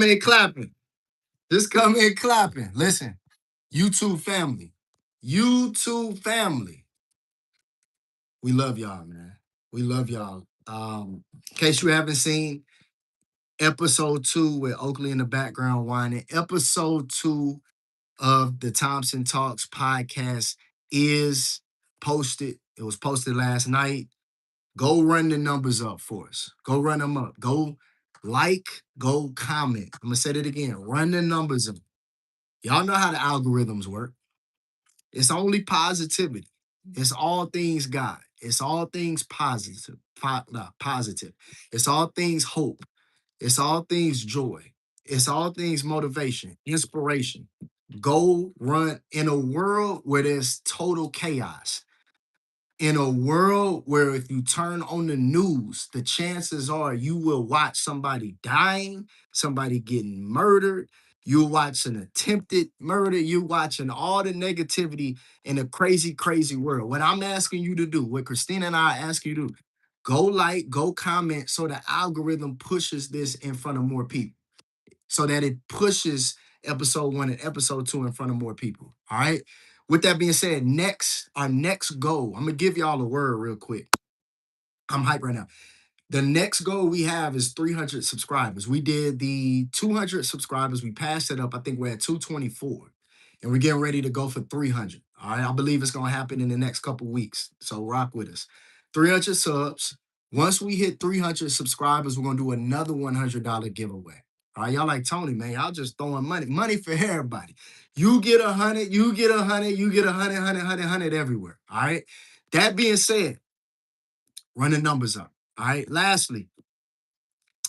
in clapping. Just come in clapping. Listen, YouTube family. YouTube family. We love y'all, man. We love y'all. In case you haven't seen episode 2 with Oakley in the background whining, episode 2 of the Thompson Talks podcast is posted. It was posted last night. Go run the numbers up for us. Go run them up. Go like, go comment. I'm going to say it again. Run the numbers up. Y'all know how the algorithms work. It's only positivity. It's all things God. It's all things positive. Positive. It's all things hope. It's all things joy. It's all things motivation, inspiration. Go run in a world where there's total chaos. In a world where if you turn on the news, the chances are you will watch somebody dying, somebody getting murdered, you're watching attempted murder, you're watching all the negativity in a crazy, crazy world. What I'm asking you to do, what Christina and I ask you to do, go like, go comment so the algorithm pushes this in front of more people so that it pushes episode 1 and episode 2 in front of more people. All right. With that being said, our next goal, I'm gonna give y'all a word real quick. I'm hyped right now. The next goal we have is 300 subscribers. We did the 200 subscribers. We passed it up. I think we're at 224. And we're getting ready to go for 300. All right. I believe it's going to happen in the next couple weeks. So rock with us. 300 subs. Once we hit 300 subscribers, we're going to do another $100 giveaway. All right. Y'all like Tony, man. Y'all just throwing money. Money for everybody. You get 100, you get 100, you get 100, 100, 100, 100 everywhere. All right. That being said, run the numbers up. All right. Lastly,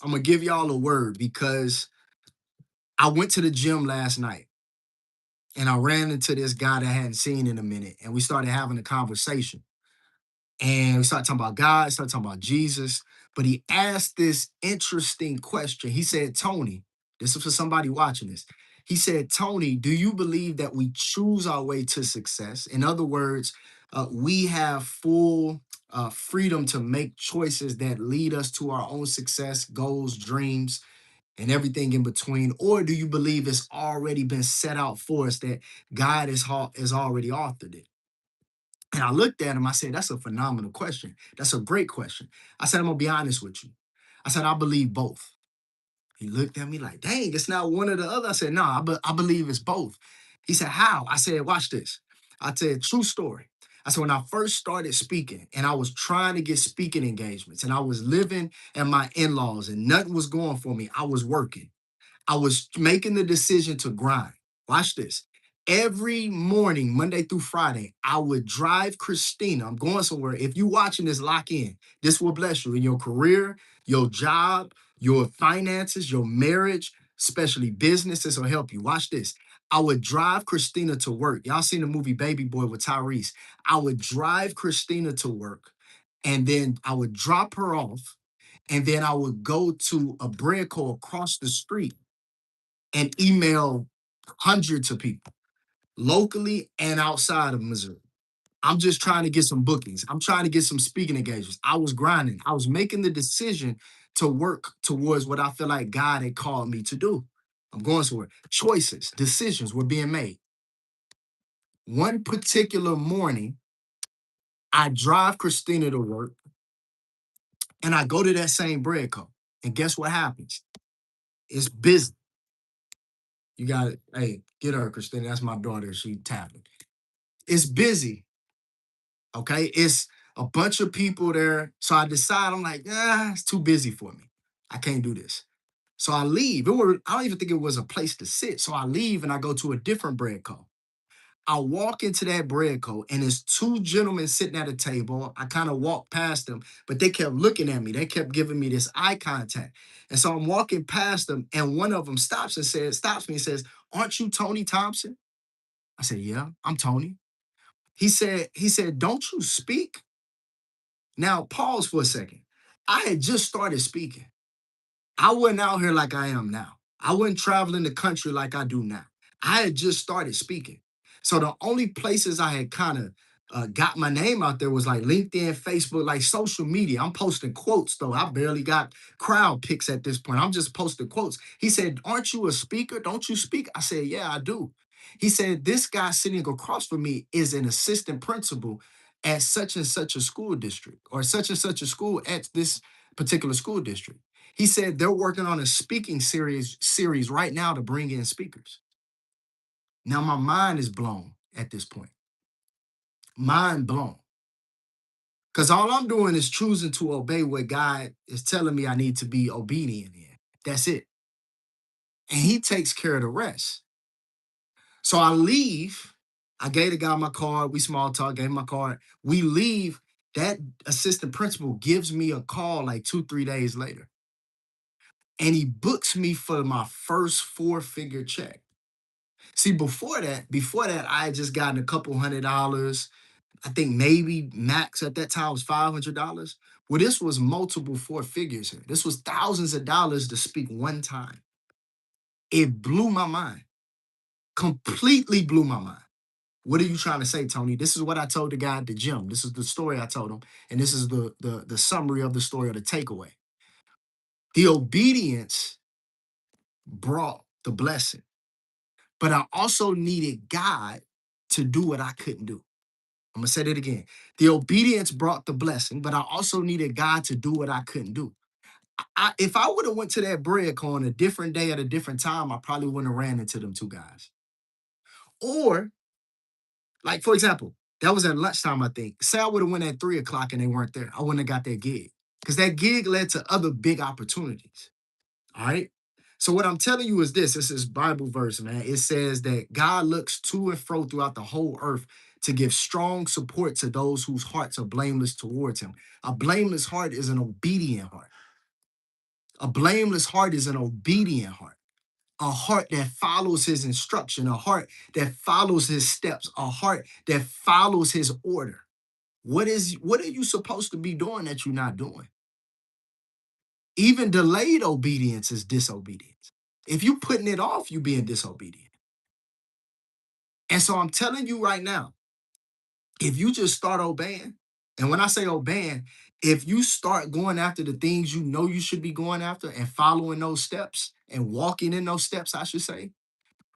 I'm gonna give y'all a word because I went to the gym last night and I ran into this guy that I hadn't seen in a minute, and we started having a conversation. And we started talking about God, started talking about Jesus. But he asked this interesting question. He said, Tony, this is for somebody watching this. He said, Tony, do you believe that we choose our way to success? In other words, we have full freedom to make choices that lead us to our own success, goals, dreams, and everything in between? Or do you believe it's already been set out for us, that God has already authored it? And I looked at him, I said, that's a phenomenal question. That's a great question. I said, I'm gonna be honest with you. I said, I believe both. He looked at me like, dang, it's not one or the other. I said, no, I believe it's both. He said, how? I said, watch this. I said, true story. I said, when I first started speaking and I was trying to get speaking engagements and I was living at my in-laws and nothing was going for me, I was working. I was making the decision to grind. Watch this. Every morning, Monday through Friday, I would drive Christina. I'm going somewhere. If you watching this, lock in. This will bless you in your career, your job, your finances, your marriage, especially business. This will help you. Watch this. I would drive Christina to work. Y'all seen the movie Baby Boy with Tyrese. I would drive Christina to work, and then I would drop her off, and then I would go to a bread co across the street and email hundreds of people locally and outside of Missouri. I'm just trying to get some bookings. I'm trying to get some speaking engagements. I was grinding. I was making the decision to work towards what I feel like God had called me to do. I'm going somewhere. Choices, decisions were being made. One particular morning, I drive Christina to work and I go to that same bread co. And guess what happens? It's busy. You got it. Hey, get her, Christina. That's my daughter. She tapping. It's busy. Okay. It's a bunch of people there. So I decide, I'm like, it's too busy for me. I can't do this. So I leave. I don't even think it was a place to sit. So I leave and I go to a different bread co. I walk into that bread co and there's two gentlemen sitting at a table. I kind of walked past them, but they kept looking at me. They kept giving me this eye contact. And so I'm walking past them, and one of them stops me and says, aren't you Tony Thompson? I said, yeah, I'm Tony. He said, don't you speak? Now, pause for a second. I had just started speaking. I wasn't out here like I am now. I wasn't traveling the country like I do now. I had just started speaking. So the only places I had kind of got my name out there was like LinkedIn, Facebook, like social media. I'm posting quotes though. I barely got crowd pics at this point. I'm just posting quotes. He said, "Aren't you a speaker? Don't you speak?" I said, "Yeah, I do." He said, "This guy sitting across from me is an assistant principal at such and such a school district or such and such a school at this particular school district." He said they're working on a speaking series right now to bring in speakers. Now my mind is blown at this point. Mind blown. Because all I'm doing is choosing to obey what God is telling me I need to be obedient in. That's it. And he takes care of the rest. So I leave. I gave the guy my card. We small talk, gave him my card. We leave. That assistant principal gives me a call like 2, 3 days later. And he books me for my first 4-figure check. See, before that, I had just gotten a couple $100. I think maybe max at that time was $500. Well, this was multiple 4 figures here. This was thousands of dollars to speak one time. It blew my mind, completely blew my mind. What are you trying to say, Tony? This is what I told the guy at the gym. This is the story I told him. And this is the summary of the story or the takeaway. The obedience brought the blessing, but I also needed God to do what I couldn't do. I'm gonna say that again. The obedience brought the blessing, but I also needed God to do what I couldn't do. If I would have went to that bread corn a different day at a different time, I probably wouldn't have ran into them two guys. Or, like for example, that was at lunchtime. I think. Say I would have went at 3 o'clock and they weren't there. I wouldn't have got that gig because that gig led to other big opportunities. All right. So what I'm telling you is this. This is Bible verse, man. It says that God looks to and fro throughout the whole earth to give strong support to those whose hearts are blameless towards him. A blameless heart is an obedient heart. A blameless heart is an obedient heart. A heart that follows his instruction, a heart that follows his steps, a heart that follows his order. What are you supposed to be doing that you're not doing? Even delayed obedience is disobedience. If you putting it off, you being disobedient. And so I'm telling you right now, if you just start obeying, and when I say obeying, if you start going after the things you know you should be going after and following those steps and walking in those steps, I should say,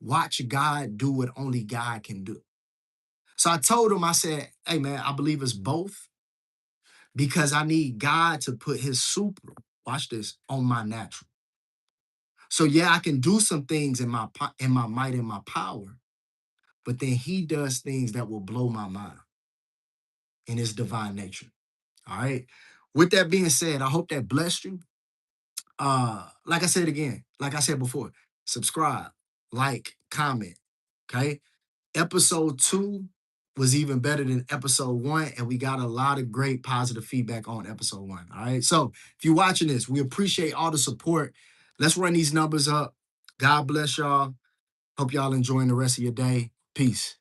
watch God do what only God can do. So I told him, I said, "Hey man, I believe it's both because I need God to put his super, watch this, on my natural. So yeah, I can do some things in my might and my power, but then he does things that will blow my mind in his divine nature." All right. With that being said, I hope that blessed you. Like I said again, like I said before, subscribe, like, comment. Okay. Episode 2 was even better than episode 1, and we got a lot of great positive feedback on episode 1. All right. So if you're watching this, we appreciate all the support. Let's run these numbers up. God bless y'all. Hope y'all enjoying the rest of your day. Peace.